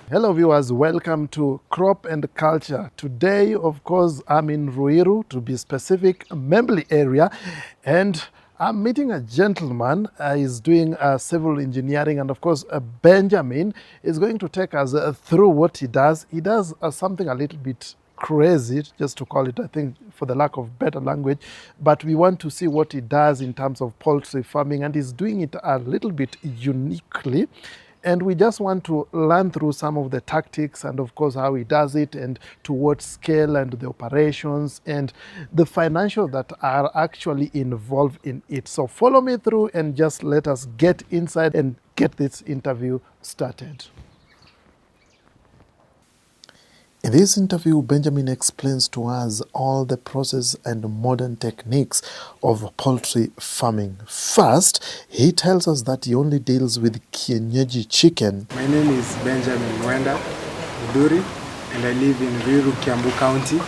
Hello viewers, welcome to Crop and Culture. Today, of course, I'm in Ruiru, to be specific, Membli area, and I'm meeting a gentleman. He's doing civil engineering, and of course, Benjamin is going to take us through what he does. He does something a little bit crazy, just to call it, I think, for the lack of better language, but we want to see what he does in terms of poultry farming, and he's doing it a little bit uniquely. And we just want to learn through some of the tactics and, of course, how he does it and to what scale and the operations and the financials that are actually involved in it. So follow me through and just let us get inside and get this interview started. In this interview, Benjamin explains to us all the process and modern techniques of poultry farming. First, he tells us that he only deals with kienyeji chicken. My name is Benjamin Mwenda MUTHURI, and I live in Ruiru, Kiambu County.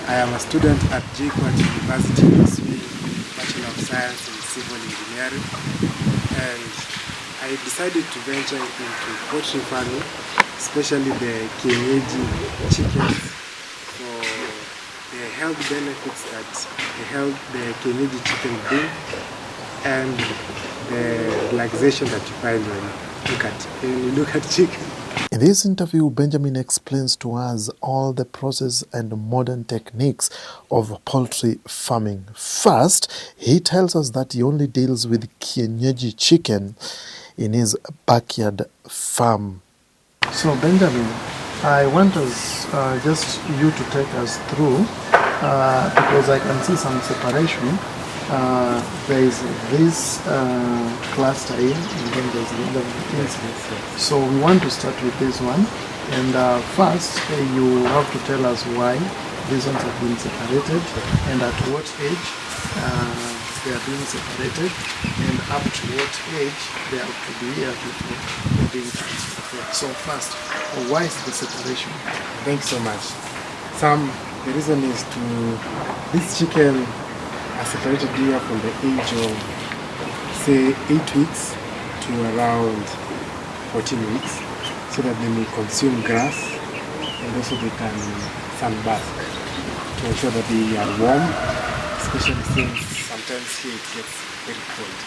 I am a student at JKUAT University pursuing Bachelor of Science in Civil Engineering, and I decided to venture into poultry farming, especially the kienyeji chickens, for the health benefits that the kienyeji chicken bring, and the relaxation that you find when you look at chicken. In this interview, Benjamin explains to us all the process and modern techniques of poultry farming. First, he tells us that he only deals with kienyeji chicken in his backyard farm. So Benjamin, I want us just you to take us through because I can see some separation. There is this cluster in, and then there's the other one inside. So we want to start with this one. And first, you have to tell us why these ones have been separated and at what age they are being separated and up to what age they have to be here before they're being transferred. So first, why is the separation? Thanks so much. The reason is this chicken are separated here from the age of, say, 8 weeks to around 14 weeks, so that they may consume grass and also they can sunbask to ensure that they are warm, especially since sometimes here it gets very cold.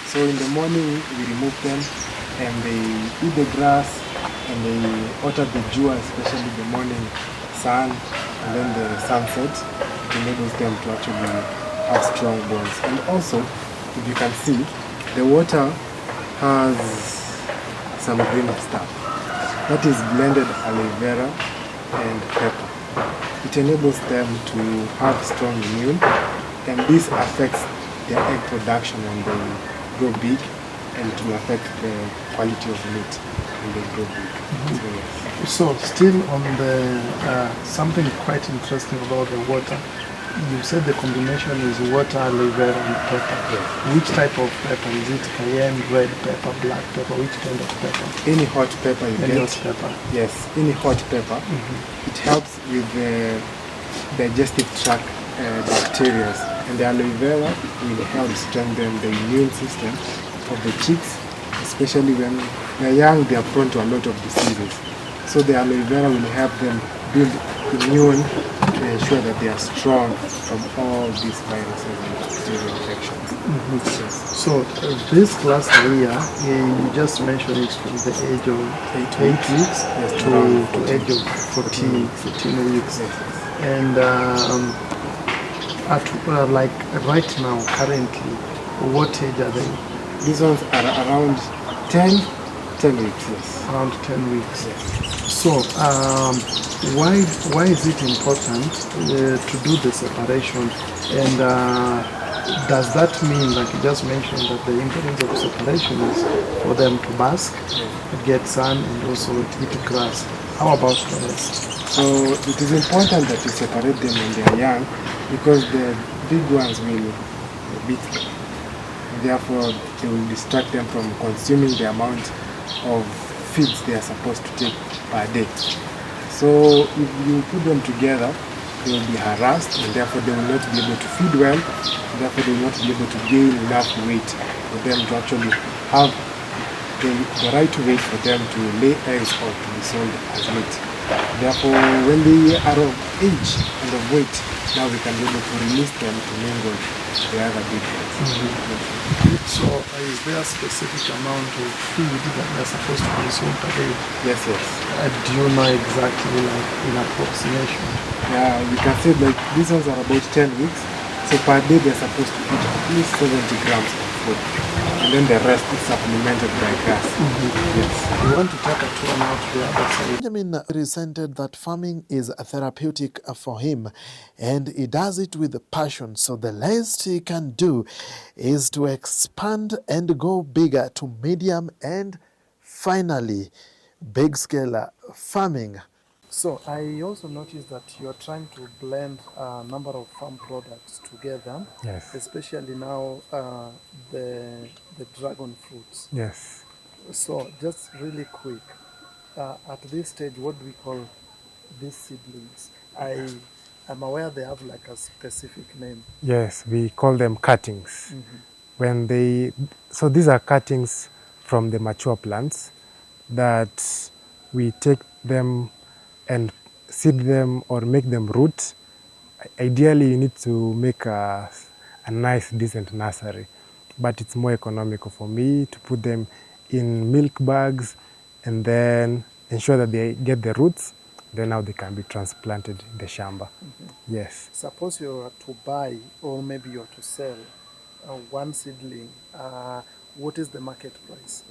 So in the morning we remove them and they eat the grass and they water the dew, especially the morning sun and then the sunset. It enables them to actually have strong bones. And also, if you can see, the water has some green stuff that is blended aloe vera and pepper. It enables them to have strong immune, and this affects their egg production when they grow big, and it will affect the quality of meat when they grow big. Mm-hmm. So still on the something quite interesting about the water. You said the combination is water, aloe vera, and pepper. Yes. Which type of pepper? Is it cayenne, red pepper, black pepper? Which kind of pepper? Any hot pepper you Any get. hot pepper? Yes, any hot pepper. Mm-hmm. It helps with the digestive tract bacteria, and the aloe vera will help strengthen the immune system of the chicks, especially when they're young. They are prone to a lot of diseases. So the aloe vera will help them build immune to ensure that they are strong from all these viruses and bacterial infections. Mm-hmm. Yes. So this cluster here, you just mentioned it from the age of 8 weeks Yes, to age of 14 weeks. Yes. And at like right now, currently, what age are they? These ones are around 10 weeks, yes. Around 10 weeks. Yes. So, why is it important to do the separation? And does that mean, like you just mentioned, that the importance of separation is for them to bask, get sun, and also eat grass? How about the rest? So it is important that you separate them when they are young, because the big ones will beat them. Therefore, they will distract them from consuming the amount of feeds they are supposed to take per day. So if you put them together, they will be harassed, and therefore they will not be able to feed well, and therefore they will not be able to gain enough weight for them to actually have the right weight for them to lay eggs or to be sold as meat. Therefore, when they are of age and of weight, now we can be able to release them to mingle the other big eggs. So is there a specific amount of feed that they're supposed to consume per day? Yes, yes. Do you know exactly, like in approximation? Yeah, you can say like these ones are about 10 weeks. So per day they're supposed to eat at least 70 grams of food. And then the rest is supplemented by grass. Yes. We want to take a tour now to the other side. Benjamin resented that farming is a therapeutic for him and he does it with passion. So the least he can do is to expand and go bigger to medium and finally big scale farming. So I also noticed that you are trying to blend a number of farm products together. Yes. Especially now the dragon fruits. Yes. So just really quick, at this stage, what do we call these seedlings? I am aware they have like a specific name. Yes, we call them cuttings. So these are cuttings from the mature plants that we take them and seed them or make them root. Ideally, you need to make a nice, decent nursery, but it's more economical for me to put them in milk bags and then ensure that they get the roots. Then now they can be transplanted in the shamba. Yes. Suppose you are to buy or maybe you are to sell one seedling, what is the market price?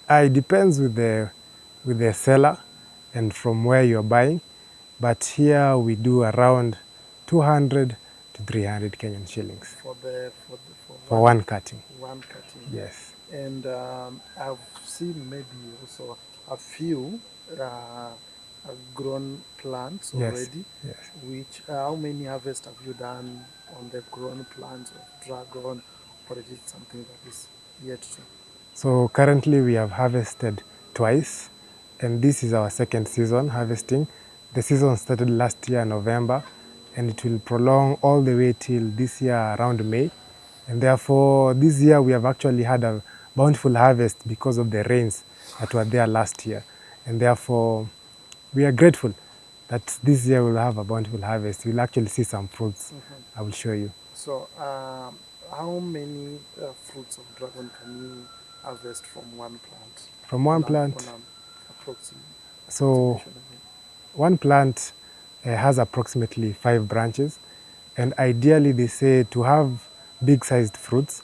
It depends with the seller and from where you're buying, but here we do around 200 to 300 Kenyan shillings for one cutting. One cutting. Yes. And I've seen maybe also a few grown plants already. Yes. Which how many harvests have you done on the grown plants of dragon, or is it something that is yet to? So currently we have harvested twice, and this is our second season harvesting. The season started last year, November, and it will prolong all the way till this year around May. And therefore, this year we have actually had a bountiful harvest because of the rains that were there last year. And therefore, we are grateful that this year we'll have a bountiful harvest. We'll actually see some fruits. I will show you. So, how many fruits of dragon can you harvest from one plant? From one plant? Approximately. So, one plant has approximately 5 branches, and ideally they say to have big-sized fruits,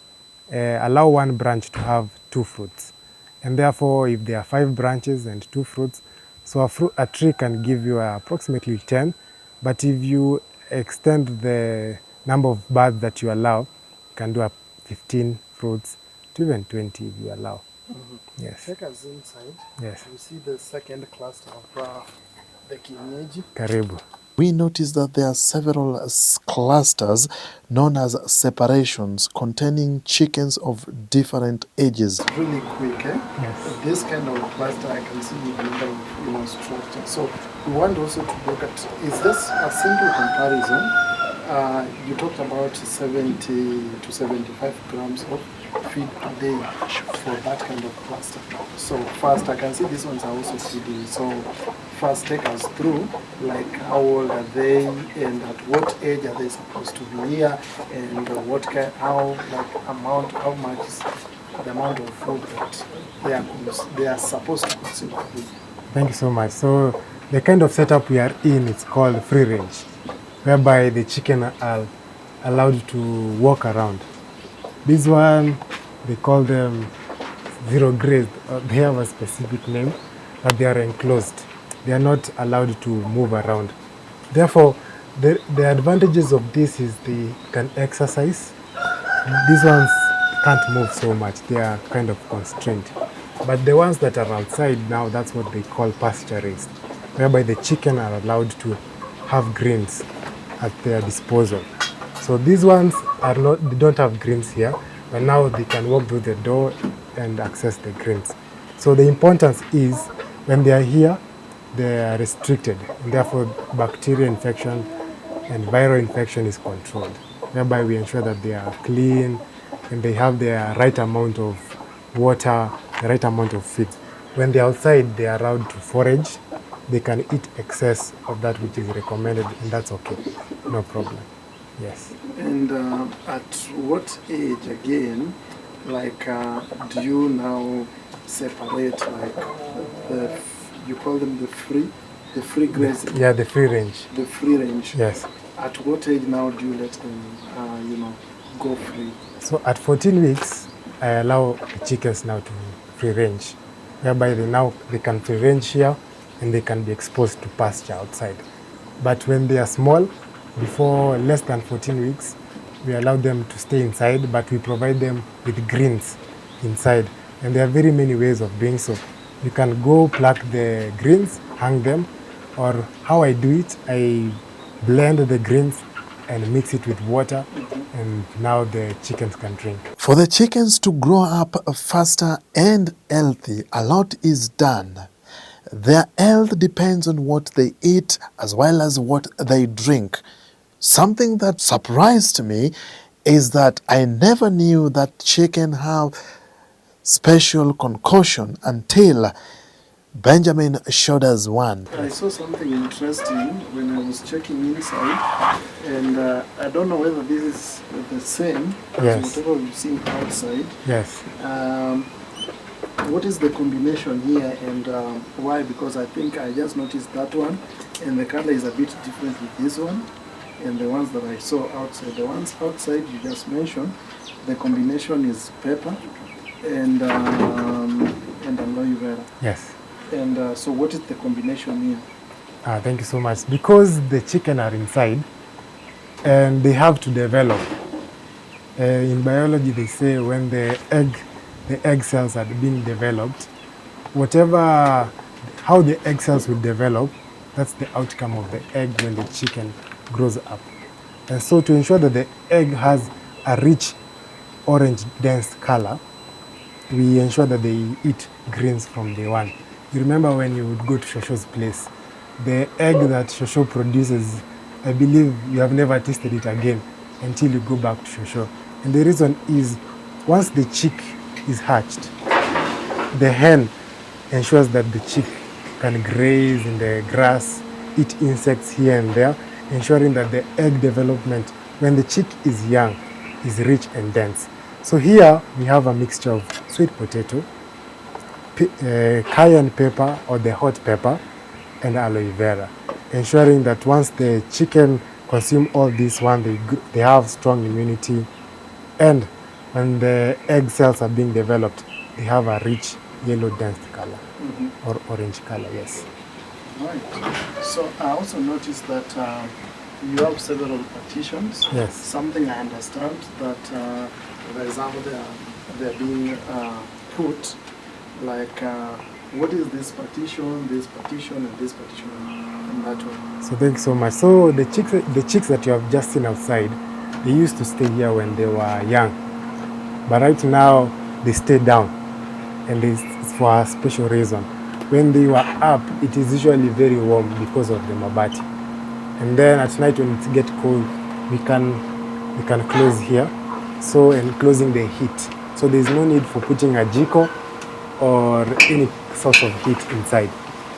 allow one branch to have 2 fruits. And therefore, if there are 5 branches and 2 fruits, so a tree can give you approximately 10, but if you extend the number of buds that you allow, you can do 15 fruits to even 20 if you allow. Yes. Take us inside. Yes. We see the second cluster of the kienyeji. Karibu. We notice that there are several clusters known as separations containing chickens of different ages. Really quick, eh? Yes. This kind of cluster I can see in structure. So we want also to look at, is this a simple comparison? You talked about 70 to 75 grams of feed per day for that kind of cluster. So first, I can see these ones are also feeding. So first, take us through, like how old are they, and at what age are they supposed to be here, and what kind, how much is the amount of food that they are supposed to consume. Thank you so much. So the kind of setup we are in, it's called free range, whereby the chicken are allowed to walk around. This one, they call them zero grazed. They have a specific name, but they are enclosed. They are not allowed to move around. Therefore, the advantages of this is they can exercise. These ones can't move so much. They are kind of constrained. But the ones that are outside now, that's what they call pasture raised, whereby the chicken are allowed to have greens at their disposal. So these ones are not, they don't have greens here, but now they can walk through the door and access the greens. So the importance is when they are here, they are restricted, and therefore bacterial infection and viral infection is controlled, whereby we ensure that they are clean and they have the right amount of water the right amount of feed. When they're outside, they are allowed to forage. They can eat excess of that which is recommended, and that's okay. No problem. Yes. And at what age again, like, do you now separate, like, you call them the free grazing? Yeah, the free range. The free range. Yes. At what age now do you let them, go free? So at 14 weeks, I allow the chickens now to free range, whereby they can free range here and they can be exposed to pasture outside. But when they are small, before less than 14 weeks, we allow them to stay inside, but we provide them with greens inside. And there are very many ways of doing so. You can go pluck the greens, hang them, or how I do it, I blend the greens and mix it with water, and now the chickens can drink. For the chickens to grow up faster and healthy, a lot is done. Their health depends on what they eat as well as what they drink. Something that surprised me is that I never knew that chicken have special concoction until Benjamin showed us one. I saw something interesting when I was checking inside, and I don't know whether this is the same as whatever we've seen outside. Yes. What is the combination here, and why? Because I think I just noticed that one, and the color is a bit different with this one, and the ones that I saw outside. The ones outside you just mentioned, the combination is pepper and aloe vera. Yes. And so what is the combination here? Thank you so much. Because the chicken are inside and they have to develop. In biology, they say when the egg cells are being developed, how the egg cells will develop, that's the outcome of the egg when the chicken grows up. And so to ensure that the egg has a rich orange dense color, we ensure that they eat greens from day one. You remember when you would go to Shosho's place, the egg that Shosho produces, I believe you have never tasted it again until you go back to Shosho. And the reason is, once the chick is hatched, the hen ensures that the chick can graze in the grass, eat insects here and there, ensuring that the egg development, when the chick is young, is rich and dense. So here we have a mixture of sweet potato, cayenne pepper or the hot pepper, and aloe vera, ensuring that once the chicken consume all this one, they have strong immunity, and when the egg cells are being developed, they have a rich yellow dense color or orange color. Yes. Right. So I also noticed that you have several partitions. Yes. Something I understand that, for example, they're being put like, what is this partition, and this partition, and that one? So thank you so much. So the chicks that you have just seen outside, they used to stay here when they were young, but right now they stay down, and it's for a special reason. When they were up, it is usually very warm because of the mabati, and then at night when it gets cold, we can close here, so enclosing the heat. So there is no need for putting a jiko or any source of heat inside.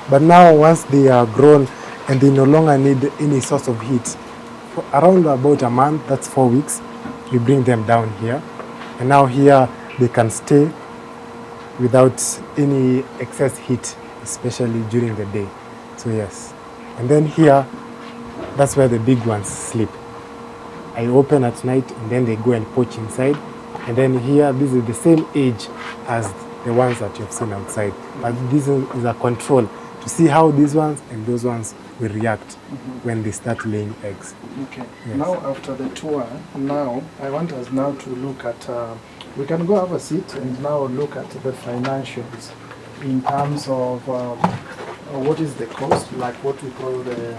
But now once they are grown and they no longer need any source of heat, for around about a month, that's 4 weeks, we bring them down here. And now here they can stay without any excess heat, especially during the day. So yes. And then here, that's where the big ones sleep. I open at night and then they go and poach inside. And then here, this is the same age as the ones that you've seen outside. But this is a control to see how these ones and those ones will react when they start laying eggs. Okay. Yes. Now after the tour, now I want us now to look at, we can go have a seat and now look at the financials in terms of what is the cost, like what we call the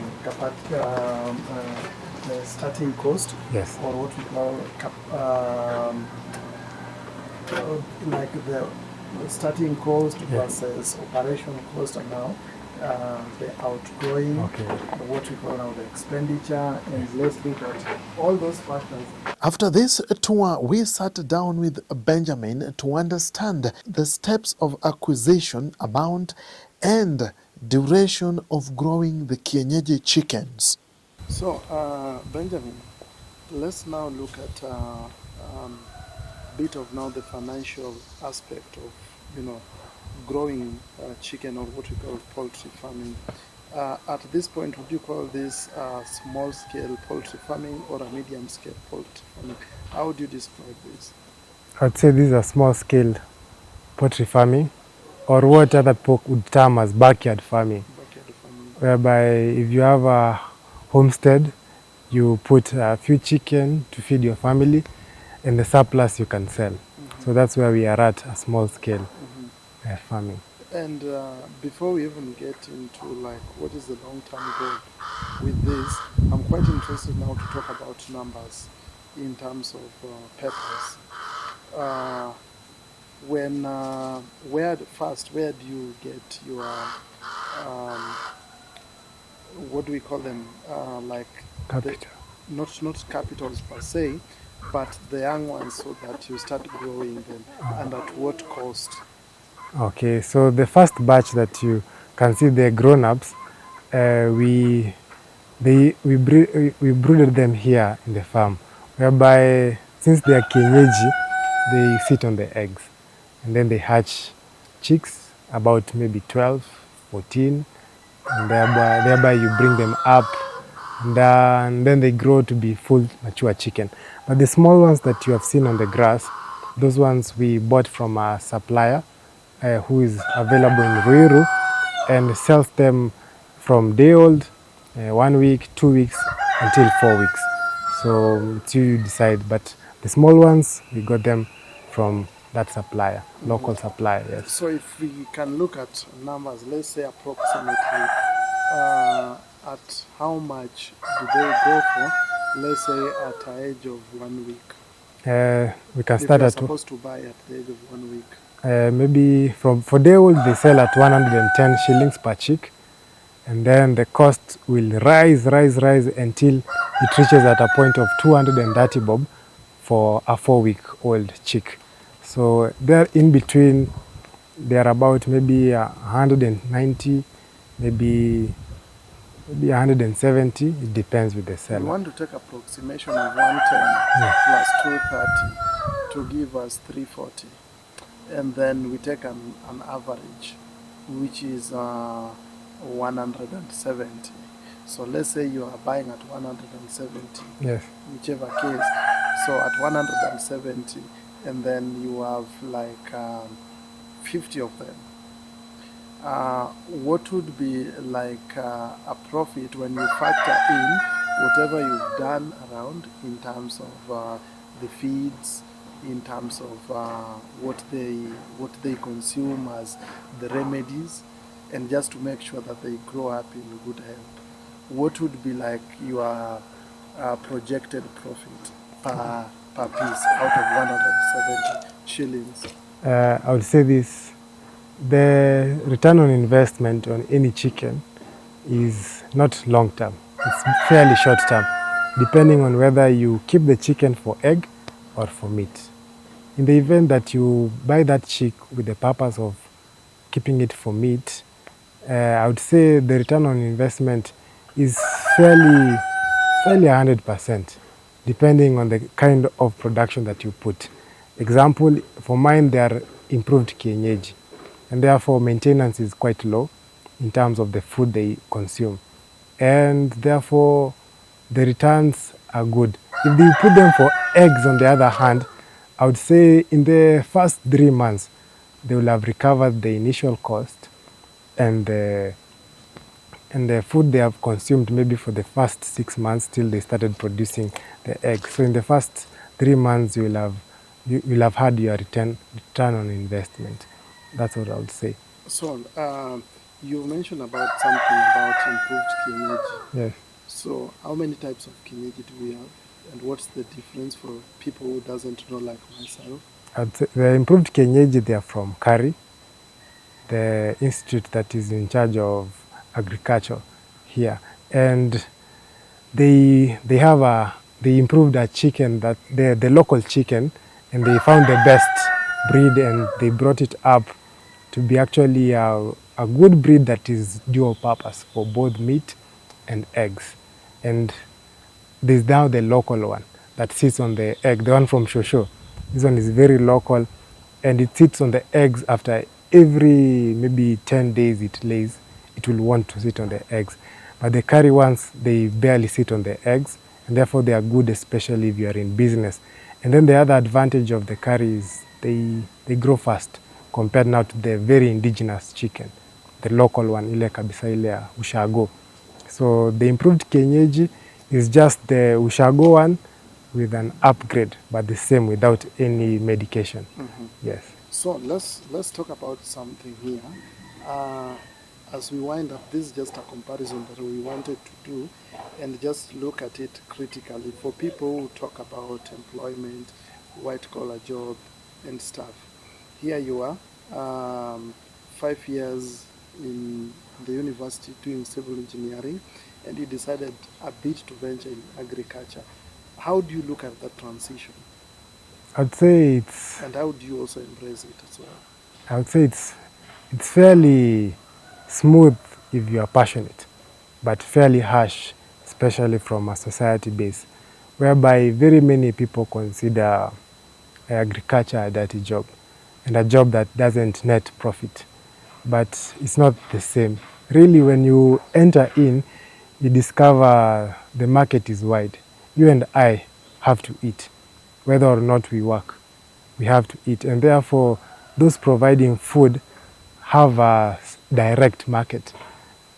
starting cost. Yes. Or what we call like the starting cost versus operation cost now, the outgrowing, Okay. what we call now the expenditure, and let's look at all those factors. After this tour, we sat down with Benjamin to understand the steps of acquisition, amount, and duration of growing the kienyeji chickens. So, Benjamin, let's now look at bit of now the financial aspect of growing chicken, or what we call poultry farming. At this point, would you call this small scale poultry farming or a medium scale poultry farming? How would you describe this? I'd say this is a small scale poultry farming, or what other folk would term as backyard farming, Backyard farming. whereby if you have a homestead, you put a few chicken to feed your family, and the surplus you can sell. So that's where we are at, a small scale farming. And before we even get into like what is the long-term goal with this, I'm quite interested now to talk about numbers in terms of peppers. Where do you get your what do we call them, like Capital. not capitals per se, but the young ones, so that you start growing them, and at what cost? Okay, so the first batch that you can see, the grown-ups, we brooded them here in the farm, whereby since they are kienyeji, they sit on the eggs, and then they hatch chicks, about maybe 12, 14, and thereby you bring them up, and then they grow to be full mature chicken. But the small ones that you have seen on the grass, those ones we bought from a supplier who is available in Ruiru, and sells them from day old, 1 week, 2 weeks, until 4 weeks. So it's you decide. But the small ones, we got them from that supplier, local supplier, yes. So if we can look at numbers, let's say approximately at how much do they go for, let's say at the age of 1 week? We can If start you're at supposed to buy at the age of 1 week. maybe for day old they sell at 110 shillings per chick, and then the cost will rise until it reaches at a point of 230 bob for a 4-week-old chick. So there in between, they are about maybe 190, maybe 170. It depends with the We seller. want to take approximation of 110 plus 230 to give us 340, and then we take an average, which is 170. So let's say you are buying at 170, Yes. whichever case. So at 170, and then you have like 50 of them. What would be like a profit when you factor in whatever you've done around in terms of the feeds, in terms of what they consume as the remedies, and just to make sure that they grow up in good health? What would be like your projected profit per piece out of 170 shillings? I would say this. The return on investment on any chicken is not long term. It's fairly short term, depending on whether you keep the chicken for egg or for meat. In the event that you buy that chick with the purpose of keeping it for meat, I would say the return on investment is fairly 100%, depending on the kind of production that you put. Example, for mine, they are improved kienyeji, and therefore maintenance is quite low in terms of the food they consume, and therefore the returns are good. If you put them for eggs, on the other hand, I would say in the first 3 months they will have recovered the initial cost and the food they have consumed maybe for the first 6 months till they started producing the eggs. So in the first 3 months you'll have had your return on investment. That's what I would say. So you mentioned about something about improved kienyeji. Yes. So how many types of kienyeji do we have, and what's the difference for people who doesn't know, like myself? I'd say the improved kienyeji, they are from Kari, the institute that is in charge of agriculture here, and they improved a chicken, that the local chicken, and they found the best breed, and they brought it up to be actually a good breed that is dual purpose for both meat and eggs. And there's now the local one that sits on the egg, the one from Shosho. This one is very local, and it sits on the eggs after every maybe 10 days it lays, it will want to sit on the eggs. But the curry ones, they barely sit on the eggs, and therefore they are good, especially if you are in business. And then the other advantage of the curry is they grow fast compared now to the very indigenous chicken, the local one, ile kabisa ile ya ushago. So the improved kienyeji is just the ushago one with an upgrade, but the same without any medication. Yes. So let's talk about something here. As we wind up, this is just a comparison that we wanted to do, and just look at it critically for people who talk about employment, white collar job, and stuff. Here you are, 5 years in the university doing civil engineering, and you decided a bit to venture in agriculture. How do you look at that transition? I'd say it's. And how do you also embrace it as well? I would say it's fairly smooth if you are passionate, but fairly harsh, especially from a society base, whereby very many people consider agriculture a dirty job and a job that doesn't net profit. But it's not the same. Really, when you enter in, you discover the market is wide. You and I have to eat. Whether or not we work, we have to eat. And therefore, those providing food have a direct market.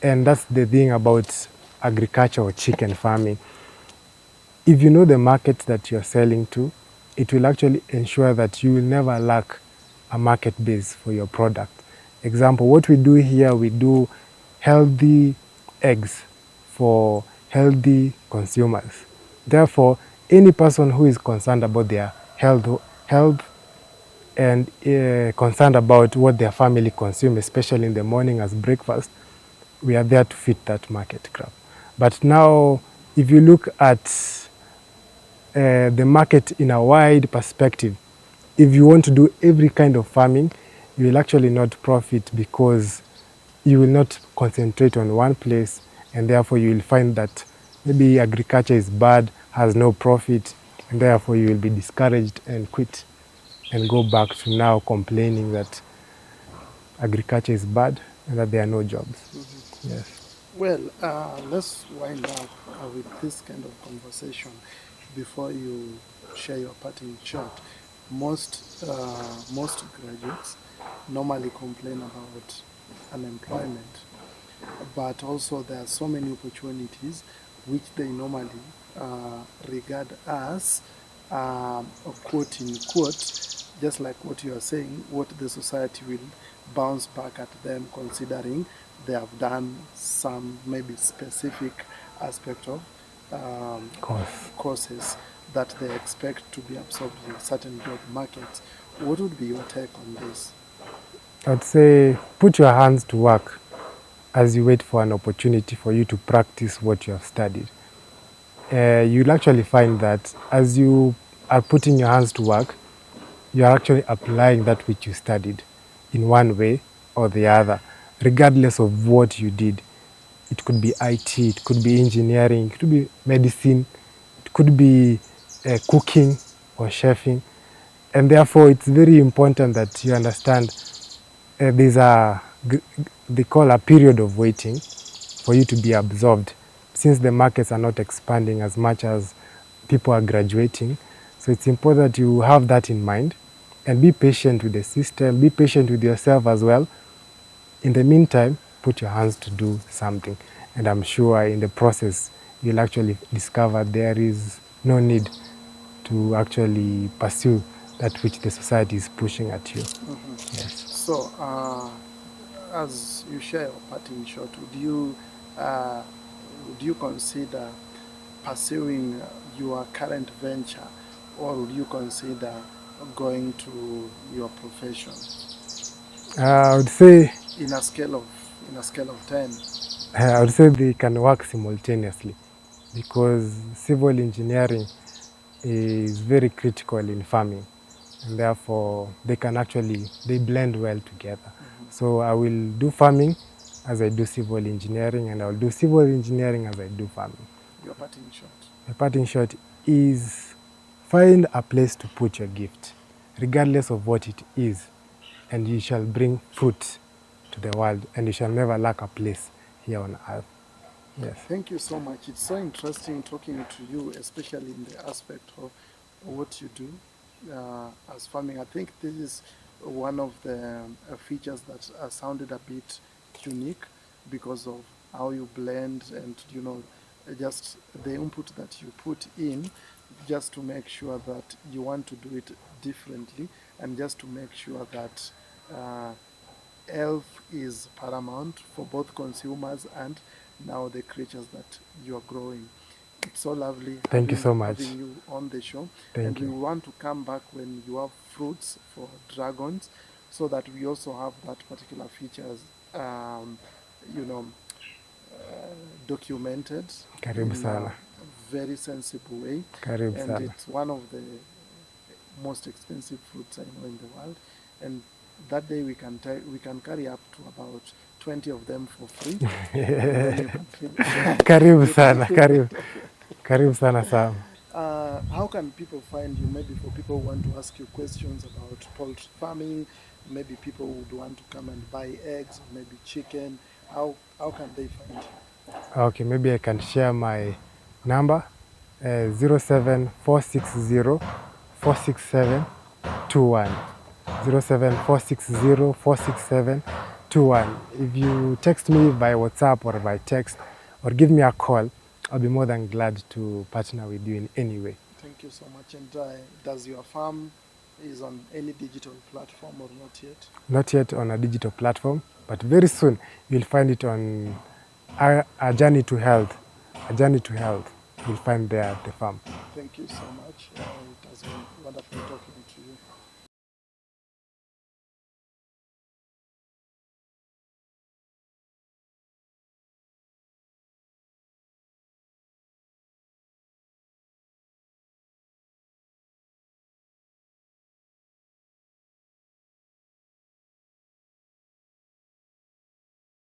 And that's the thing about agriculture or chicken farming. If you know the market that you're selling to, it will actually ensure that you will never lack a market base for your product. Example, what we do here, we do healthy eggs for healthy consumers. Therefore, any person who is concerned about their health and concerned about what their family consume, especially in the morning as breakfast, we are there to fit that market crowd. But now, if you look at the market in a wide perspective, if you want to do every kind of farming, you will actually not profit, because you will not concentrate on one place, and therefore you will find that maybe agriculture is bad, has no profit, and therefore you will be discouraged and quit and go back to now complaining that agriculture is bad and that there are no jobs. Yes. Well, let's wind up with this kind of conversation before you share your parting shot. Most graduates normally complain about unemployment, but also there are so many opportunities which they normally regard as, quote in quote, just like what you are saying, what the society will bounce back at them, considering they have done some maybe specific aspect of courses that they expect to be absorbed in certain job markets. What would be your take on this? I'd say put your hands to work as you wait for an opportunity for you to practice what you have studied. You'll actually find that as you are putting your hands to work, you are actually applying that which you studied in one way or the other, regardless of what you did. It could be IT, it could be engineering, it could be medicine, it could be cooking or chefing. And therefore, it's very important that you understand they call a period of waiting for you to be absorbed, since the markets are not expanding as much as people are graduating. So it's important that you have that in mind and be patient with the system, be patient with yourself as well. In the meantime, put your hands to do something. And I'm sure in the process, you'll actually discover there is no need to actually pursue that which the society is pushing at you. Yes. So, as you share your parting shot, would you consider pursuing your current venture, or would you consider going to your profession? I would say in a scale of 10. I would say they can work simultaneously because civil engineering is very critical in farming, and therefore they blend well together. So I will do farming as I do civil engineering, and I will do civil engineering as I do farming. Your parting shot. My parting shot is find a place to put your gift, regardless of what it is, and you shall bring fruit to the world, and you shall never lack a place here on earth. Yes. Thank you so much. It's so interesting talking to you, especially in the aspect of what you do as farming. I think this is one of the features that sounded a bit unique because of how you blend and, you know, just the input that you put in just to make sure that you want to do it differently and just to make sure that health is paramount for both consumers and now the creatures that you are growing. It's so lovely Thank you so much. having you on the show. Thank and you. we want to come back when you have fruits for dragons so that we also have that particular features, you know, documented Karibu in sana. a very sensible way. Karibu And sana. it's one of the most expensive fruits I know in the world. And that day we can carry up to about 20 of them for free. And then you can finish. Karibu sana, karibu. Karibu sana Sam. How can people find you? Maybe for people who want to ask you questions about poultry farming, maybe people would want to come and buy eggs, or maybe chicken. How can they find you? Okay, maybe I can share my number, 07460 467 21. 07460 467 21. If you text me by WhatsApp or by text or give me a call, I'll be more than glad to partner with you in any way. Thank you so much. And does your farm is on any digital platform or not yet? Not yet on a digital platform, but very soon you'll find it on a journey to health. A journey to health. You'll find there at the farm. Thank you so much. It has been wonderful talking to you.